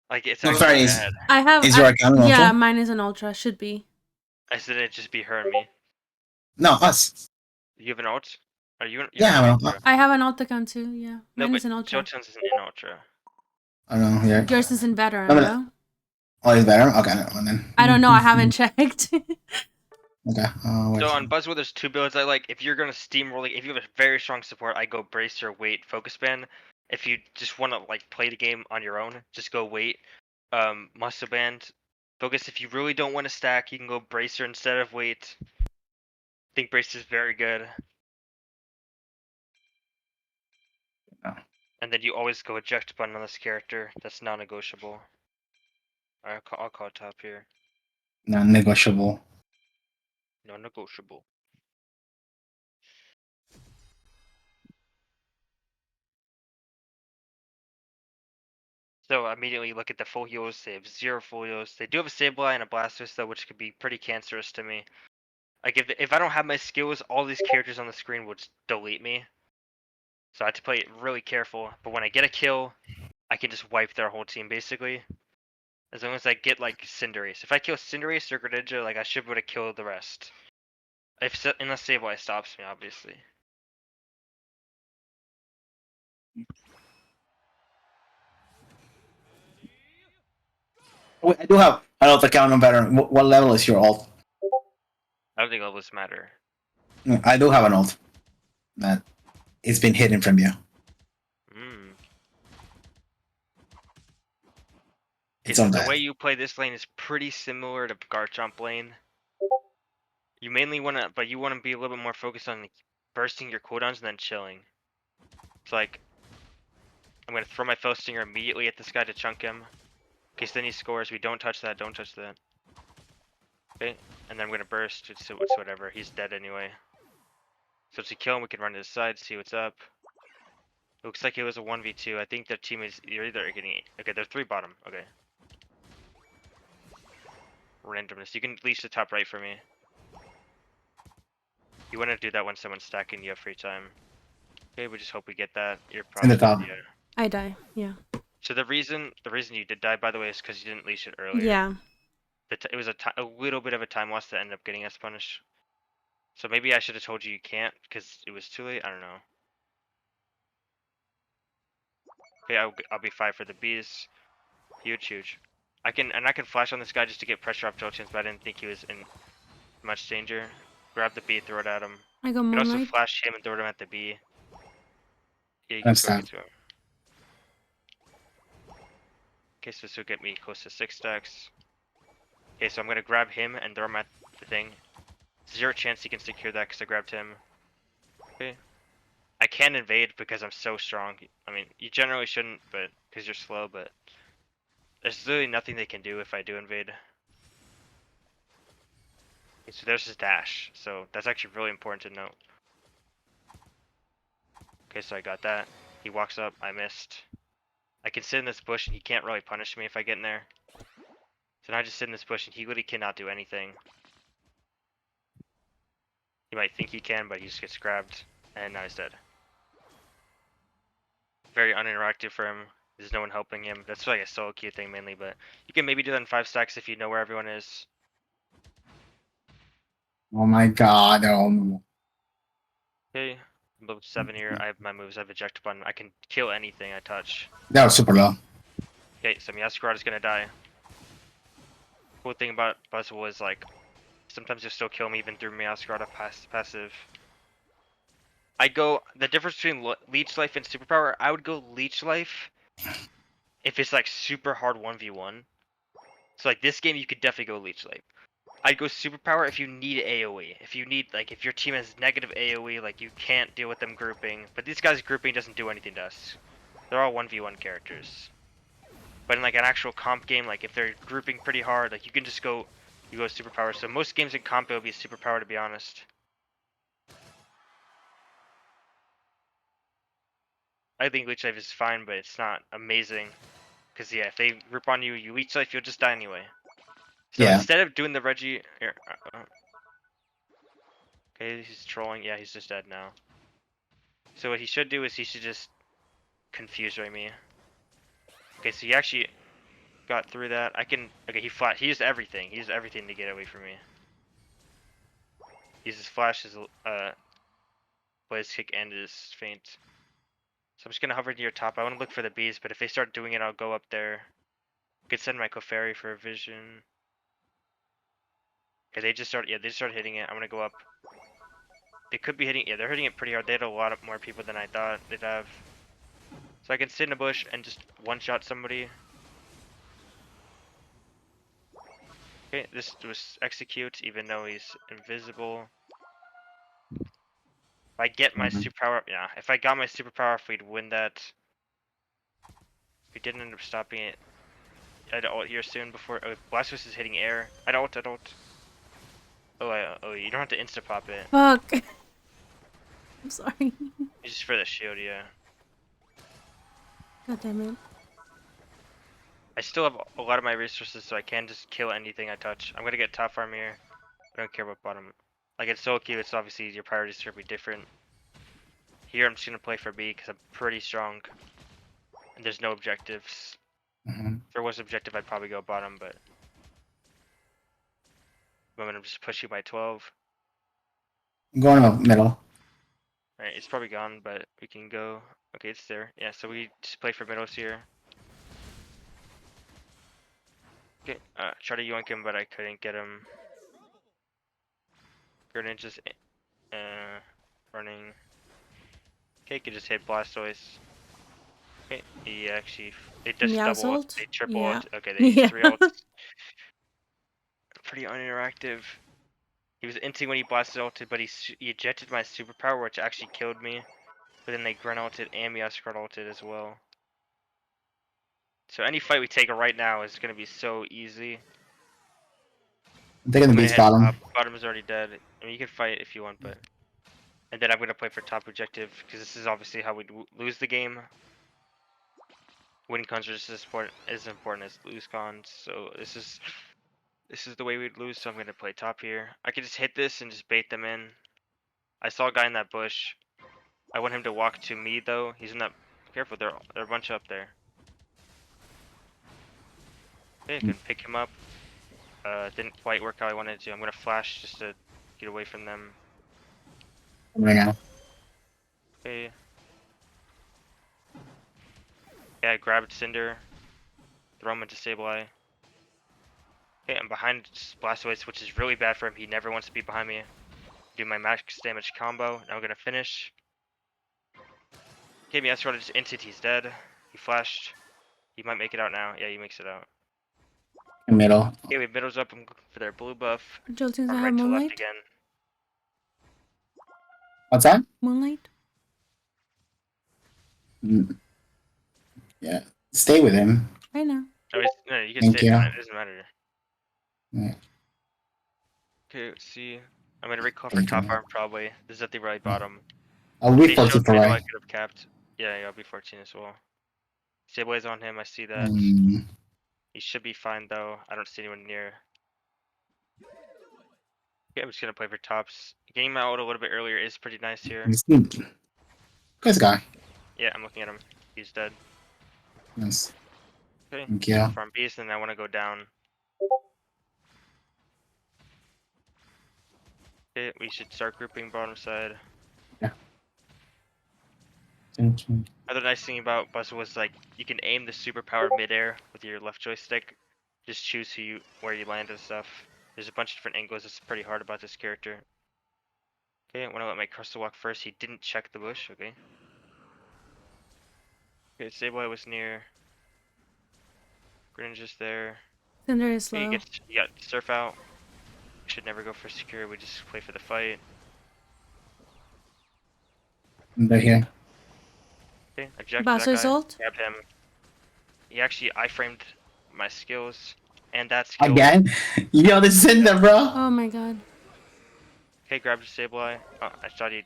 Like it's No, actually sorry, bad. I have. is your account an Yeah, Ultra? mine is an ultra. Should be. I said it'd just be her and me. No, us. You have an ult? Are you? You're Yeah, not well, Ultra. I have an alt account too. Yeah, No, mine but is an ultra. Jotun's isn't in Ultra. I don't know. Yeah. Yours is in veteran, No, though. Oh, it's better. Okay, no, then. I don't know. I haven't checked. Okay. So Wait. on Buzzword, there's 2 builds I like. If you're gonna steamroll, like, if you have a very strong support, I go Bracer, Wait, Focus Band. If you just want to like play the game on your own, just go Wait, Muscle Band, Focus. If you really don't want to stack, you can go Bracer instead of Wait. I think Bracer is very good. Oh. And then you always go eject button on this character. That's non-negotiable. Alright, I'll call top here. Non-negotiable. Non-negotiable. So immediately look at the full heals. They have 0 full heals. They do have a Sableye and a Blastoise though, which could be pretty cancerous to me. Like if I don't have my skills, all these characters on the screen would just delete me. So I had to play it really careful. But when I get a kill, I can just wipe their whole team basically. As long as I get like Cinderace. If I kill Cinderace or Greninja, like I should be able to kill the rest. Unless Sableye stops me, obviously. Wait, I do have an alt account no better. What level is your alt? I don't think levels matter. I do have an alt. That it's been hidden from you. Hmm. It's So on the that. way you play this lane is pretty similar to Garchomp lane. You mainly wanna, but you wanna be a little bit more focused on bursting your cooldowns and then chilling. It's like, I'm gonna throw my Fell Stinger immediately at this guy to chunk him. In case then he scores, we don't touch that, don't touch that. Okay, and then I'm gonna burst, it's whatever, he's dead anyway. So to kill him, we can run to the side, see what's up. Looks like it was a 1v2, I think their team is, you're either getting, okay, they're 3 bottom, okay. Randomness, you can leash the top right for me. You wanna do that when someone's stacking, you have free time. Okay, we just hope we get that, you're In the probably, top. yeah. I die. Yeah. So the reason you did die, by the way, is because you didn't leash it earlier. Yeah. It was a little bit of a time loss that ended up getting us punished. So maybe I should have told you can't because it was too late. I don't know. Okay, I'll be 5 for the bees. Huge. I can flash on this guy just to get pressure off Jolteon's, but I didn't think he was in much danger. Grab the bee, throw it at him. I got You can also Moonlight. flash him and throw him at the bee. Yeah, you I'm can go get stabbed. to him. Okay, so this will get me close to 6 stacks. Okay, so I'm gonna grab him and throw him at the thing. 0 chance he can secure that because I grabbed him. Okay. I can invade because I'm so strong. I mean, you generally shouldn't, but because you're slow, but there's literally nothing they can do if I do invade. Okay, so there's his dash, so that's actually really important to note. Okay, so I got that. He walks up, I missed. I can sit in this bush and he can't really punish me if I get in there. So now I just sit in this bush and he literally cannot do anything. He might think he can, but he just gets grabbed, and now he's dead. Very uninteractive for him. There's no one helping him. That's like a solo queue thing mainly, but you can maybe do that in 5 stacks if you know where everyone is. Oh my god. Okay, I'm level 7 here. I have my moves. I have eject button. I can kill anything I touch. That was super low. Okay, so Meowscarada is gonna die. Cool thing about Buzzwole is like, sometimes you'll still kill me even through Meowscarada passive. The difference between Leech Life and Superpower, I would go Leech Life if it's like super hard 1v1. So like this game, you could definitely go Leech Life. I'd go Superpower if you need AoE. If you need, like, if your team has negative AoE, like, you can't deal with them grouping. But these guys' grouping doesn't do anything to us. They're all 1v1 characters. But in, like, an actual comp game, like, if they're grouping pretty hard, like, you can just go, you go Superpower. So most games in comp, it'll be Superpower, to be honest. I think Leech Life is fine, but it's not amazing. Because, yeah, if they group on you, you Leech Life, you'll just die anyway. So Yeah. instead of doing the Reggie... Here, okay, he's trolling. Yeah, he's just dead now. So what he should do is he should just confuse me. Okay, so he actually got through that. Okay, he used everything. He used everything to get away from me. He used his flash, his blaze kick, and his feint. So I'm just gonna hover near top. I want to look for the bees, but if they start doing it, I'll go up there. Could send my Clefairy for a vision. Okay, they just started hitting it. I'm gonna go up. They could be hitting, yeah, they're hitting it pretty hard. They had a lot of more people than I thought they'd have. So I can sit in a bush and just one-shot somebody. Okay, this was execute, even though he's invisible. If I get my superpower, yeah, if I got my superpower, if we'd win that. If we didn't end up stopping it, I'd ult here soon before. Oh, Blastoise is hitting air. I'd ult. Oh, you don't have to insta pop it. Fuck. I'm sorry. It's just for the shield, yeah. God damn it. I still have a lot of my resources, so I can just kill anything I touch. I'm gonna get top farm here. I don't care about bottom. Like it's solo queue, it's obviously your priorities are gonna be different. Here, I'm just gonna play for B because I'm pretty strong. And there's no objectives. Mhm. If there was objective, I'd probably go bottom, but I'm gonna just push you by 12. I'm going up middle. Alright, it's probably gone, but we can go. Okay, it's there. Yeah, so we just play for middles here. Okay, try to yoink him, but I couldn't get him. Greninja's running. Okay, could just hit Blastoise. Okay, he actually they just double ult, Meowscles? they triple Yeah. ult. Okay, they use Yeah. 3 ults. Pretty uninteractive. He was inting when he blasted ulted, but he ejected my superpower, which actually killed me. But then they Gren ulted and Meowscles ulted as well. So any fight we take right now is gonna be so easy. I'm taking the I'm gonna beast head bottom. top. Bottom is already dead. I mean, you can fight if you want, but. And then I'm gonna play for top objective because this is obviously how we lose the game. Win cons are just as important as lose cons. So this is the way we'd lose. So I'm gonna play top here. I could just hit this and just bait them in. I saw a guy in that bush. I want him to walk to me though. He's in that. Careful, they're a bunch up there. Okay, I can pick him up. Didn't quite work how I wanted to. I'm gonna flash just to get away from them. Right now. Okay. Yeah, I grabbed Cinder. Throw him into Sableye. Okay, I'm behind Blastoise, which is really bad for him. He never wants to be behind me. Do my max damage combo. Now I'm gonna finish. Okay, Meowscles just inted. He's dead. He flashed. He might make it out now. Yeah, he makes it out. Middle. Okay, we middles up. I'm looking for their blue buff. Joltins, I From have right to left Moonlight. again. What's that? Moonlight. Mm. Yeah. Stay with him. I know. No, you can Thank stay you. behind. It doesn't matter. Yeah. Okay, let's see. I'm gonna recall for Thank top you. farm probably. This is at the right bottom. I'll They wait for showed super me, I know I right. could have capped. Yeah, I'll be 14 as well. Sable's on him. I see that. Mm. He should be fine though. I don't see anyone near. Okay, I'm just gonna play for tops. Getting my ult a little bit earlier is pretty nice here. Good guy. Yeah, I'm looking at him. He's dead. Nice. Okay, Thank super you. farm beast, and I want to go down. Okay, we should start grouping bottom side. Other nice thing about Buzz was like you can aim the superpower midair with your left joystick. Just choose where you land and stuff. There's a bunch of different angles. It's pretty hard about this character. Okay, I want to let my Crystal walk first. He didn't check the bush. Okay. Okay, Sableye was near. Greninja's there. Cinder is Okay, low. you got Surf out. We should never go for secure. We just play for the fight. Right here. Okay, eject that Blastoise guy. ult. Grab him. He actually iframed my skills and that skill. Again? Yo, this is in there, bro. Oh my god. Okay, grab the Sableye. Oh, I thought he'd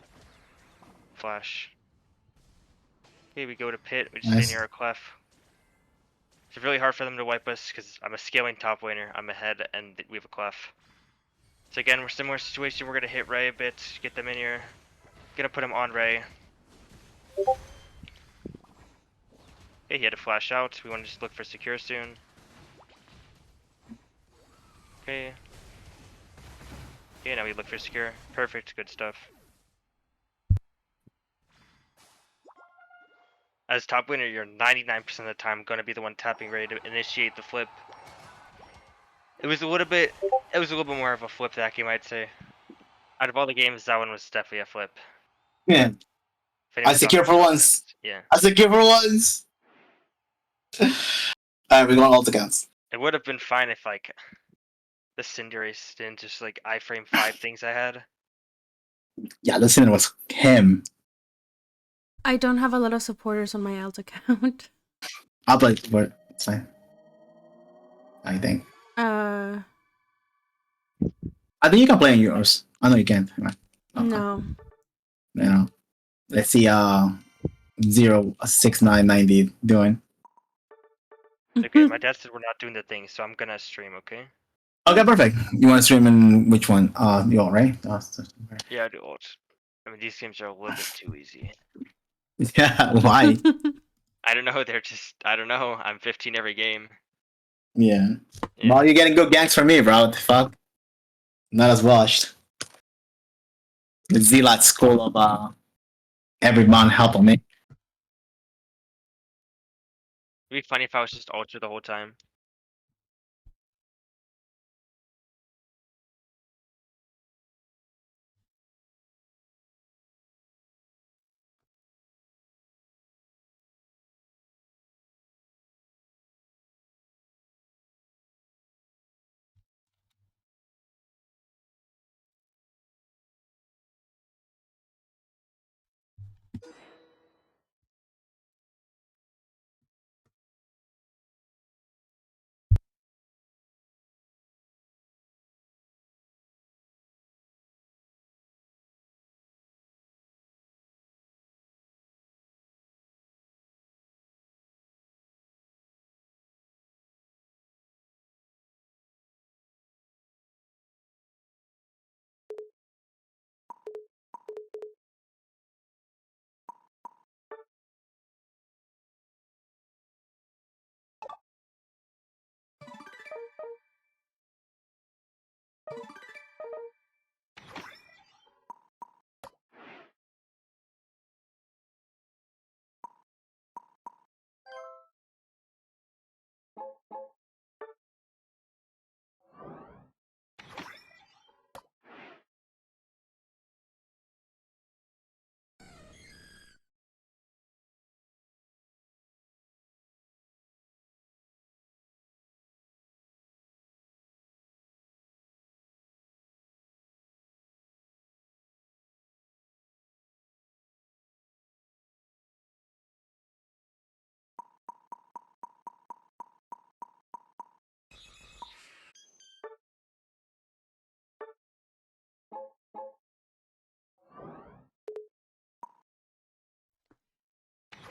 flash. Okay, we go to pit. We just Nice. stay near our clef. It's really hard for them to wipe us because I'm a scaling top laner. I'm ahead and we have a clef. So again, we're similar situation. We're gonna hit Ray a bit, get them in here. Gonna put him on Ray. Okay, he had to flash out. We want to just look for secure soon. Okay. Okay, now we look for secure. Perfect, good stuff. As top laner, you're 99% of the time gonna be the one tapping ready to initiate the flip. It was a little bit more of a flip that game, I'd say. Out of all the games, that one was definitely a flip. Yeah. If anyone I secure thought for that once. yeah. I secure for once. Alright, we're going all accounts. It would have been fine if like the Cinderace didn't just like iframe 5 things I had. Yeah, the sinner was him. I don't have a lot of supporters on my alt account. I'll play for it. It's fine. I think. Uh, I think you can play on yours. I know you can't. Okay. no. You know. Let's see 06990 doing. Okay, my dad said we're not doing the thing, so I'm gonna stream, okay? Okay, perfect. You want to stream in which one? You all right? Yeah, I do ult. I mean, these games are a little bit too easy. Yeah, why? I don't know. They're just I don't know. I'm 15 every game. Yeah. Yeah. Well, you're getting good ganks from me, bro. What the fuck? Not as washed. The Zelot school of everyone helping me. It'd be funny if I was just ultra the whole time.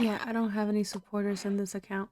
Yeah, I don't have any supporters in this account.